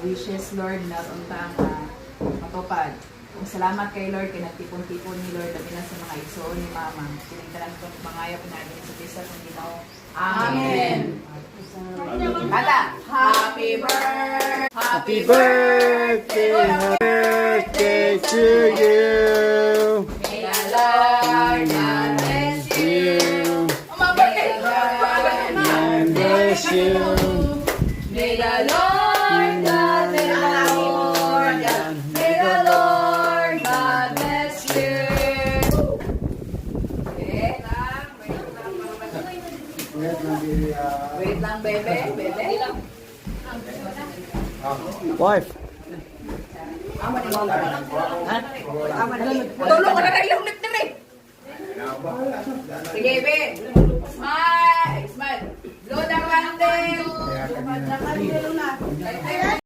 wishes, Lord, na untang matupad. Kung salamat kay Lord, kay nagtipon-tipon ni Lord, dami na sa mga igsoon ni Mama. Sinigtanan ko ng pangayap natin sa bisa ng Ginoo. Amen. Kata, Happy birthday! Happy birthday, happy birthday to you. May the Lord God bless you. God bless you. May the Lord God bless you. May the Lord God bless you. Wait lang, bebe. Bebe. Wife. Tulong ko na kayo yung nagtiri. Sige, be. Smile. Smile. Load ang candle.